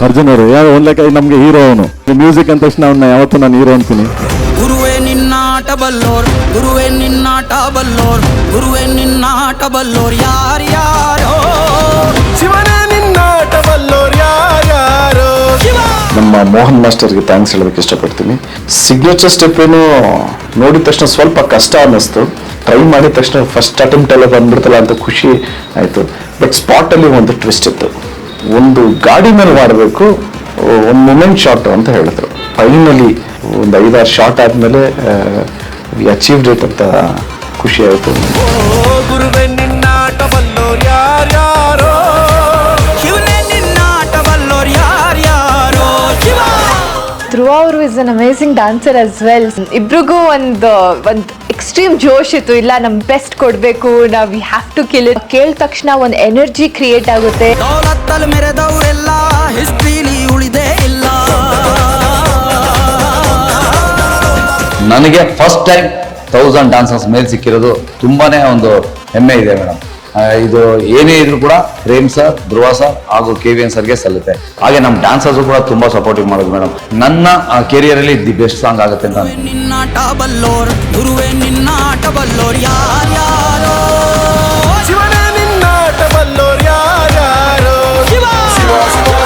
ಅರ್ಜುನ್ ಅವರು ಯಾವ ಒಂದ್ ಲೆಕ್ಕ ನಮ್ಗೆ ಹೀರೋ ಅವನು. ಮ್ಯೂಸಿಕ್ ಅಂದ ತಕ್ಷಣ ಅವನ್ನ ಯಾವತ್ತೂ ನಾನು ಹೀರೋ ಅಂತೀನಿ. ಗುರುವೇ ನಿನ್ನಾಟ ಬಲ್ಲೋರ್, ಗುರುವೇ ನಿನ್ನಾಟ ಬಲ್ಲೋರ್, ಗುರುವೇ ನಿನ್ನಾಟ ಬಲ್ಲೋರ್ ಯಾರ್ಯಾರೋ, ಶಿವನೇ ನಿನ್ನಾಟ ಬಲ್ಲೋರ್ ಯಾರ್ಯಾರೋ. ನಮ್ಮ ಮೋಹನ್ ಮಾಸ್ಟರ್ಗೆ ಥ್ಯಾಂಕ್ಸ್ ಹೇಳೋದಕ್ಕೆ ಇಷ್ಟಪಡ್ತೀನಿ. ಸಿಗ್ನೇಚರ್ ಸ್ಟೆಪ್ ಏನು ನೋಡಿದ ತಕ್ಷಣ ಸ್ವಲ್ಪ ಕಷ್ಟ ಅನ್ನಿಸ್ತು. ಟ್ರೈ ಮಾಡಿದ ತಕ್ಷಣ ಫಸ್ಟ್ ಅಟೆಂಪ್ಟ್ ಎಲ್ಲ ಬಂದ್ಬಿಡ್ತಲ್ಲ ಅಂತ ಖುಷಿ ಆಯಿತು. ಬಟ್ ಸ್ಪಾಟಲ್ಲಿ ಒಂದು ಟ್ವಿಸ್ಟ್ ಇತ್ತು. ಒಂದು ಗಾಡಿ ಮೇಲೆ ಮಾಡಬೇಕು, ಒಂದು ಮೂಮೆಂಟ್ ಶಾಟ್ ಅಂತ ಹೇಳಿದ್ರು. ಫೈನಲಿ ಒಂದು 5-6 ಶಾಟ್ ಆದಮೇಲೆ ಅಚೀವ್ಡ್ ಇಟ್ ಅಂತ ಖುಷಿ ಆಯಿತು. ಗುರುವೇ ನಿನ್ನಾಟ ಬಲ್ಲೋರ್ ಯಾರ್ಯಾರೋ, ಶಿವನೇ ನಿನ್ನಾಟ ಬಲ್ಲೋರ್ ಯಾರ್ಯಾರೋ. ಧ್ರುವ is an amazing dancer as well. ಇಬ್ರಿಗೂ ಒಂದು ಎಕ್ಸ್ಟ್ರೀಮ್ ಜೋಶ್ ಇತ್ತು. ಇಲ್ಲ ನಮ್ ಬೆಸ್ಟ್ ಕೊಡ್ಬೇಕು, ನಾವು we have to kill it. ಕೇಳಿದ ತಕ್ಷಣ ಒಂದು ಎನರ್ಜಿ ಕ್ರಿಯೇಟ್ ಆಗುತ್ತೆ. ದೌಲತ್ತಲ್ಲಿ ಮೆರೆದವರೆಲ್ಲ ಹಿಸ್ಟ್ರಿಲಿ ಉಳಿದೇ ಇಲ್ಲ. ನನಗೆ ಫಸ್ಟ್ ಟೈಮ್ 1000 ಡಾನ್ಸರ್ಸ್ ಮೇಲೆ ಸಿಕ್ಕಿರೋದು ತುಂಬಾನೇ ಒಂದು ಹೆಮ್ಮೆ ಇದೆ ಮೇಡಮ್. ಇದು ಏನೇ ಇದ್ರು ಕೂಡ ಪ್ರೇಮ್ ಸರ್, ಧ್ರುವ ಸರ್ ಹಾಗೂ KVN ಸರ್ಗೆ ಸಲ್ಲುತ್ತೆ. ಹಾಗೆ ನಮ್ಮ ಡ್ಯಾನ್ಸರ್ಸ್ ಕೂಡ ತುಂಬಾ ಸಪೋರ್ಟಿವ್ ಮಾಡೋದು ಮೇಡಮ್. ನನ್ನ ಕೆರಿಯರ್ ಅಲ್ಲಿ ದಿ ಬೆಸ್ಟ್ ಸಾಂಗ್ ಆಗುತ್ತೆ ಅಂತ ಗುರುವೇ ನಿನ್ನಾಟ ಬಲ್ಲೋರ್, ಗುರುವೇ ನಿನ್ನಾಟ ಬಲ್ಲೋರ್ ಯಾರ್ಯಾರೋ, ಶಿವನೇ ನಿನ್ನಾಟ ಬಲ್ಲೋರ್ ಯಾರ್ಯಾರೋ. ಶಿವ ಶಿವ ಶಿವ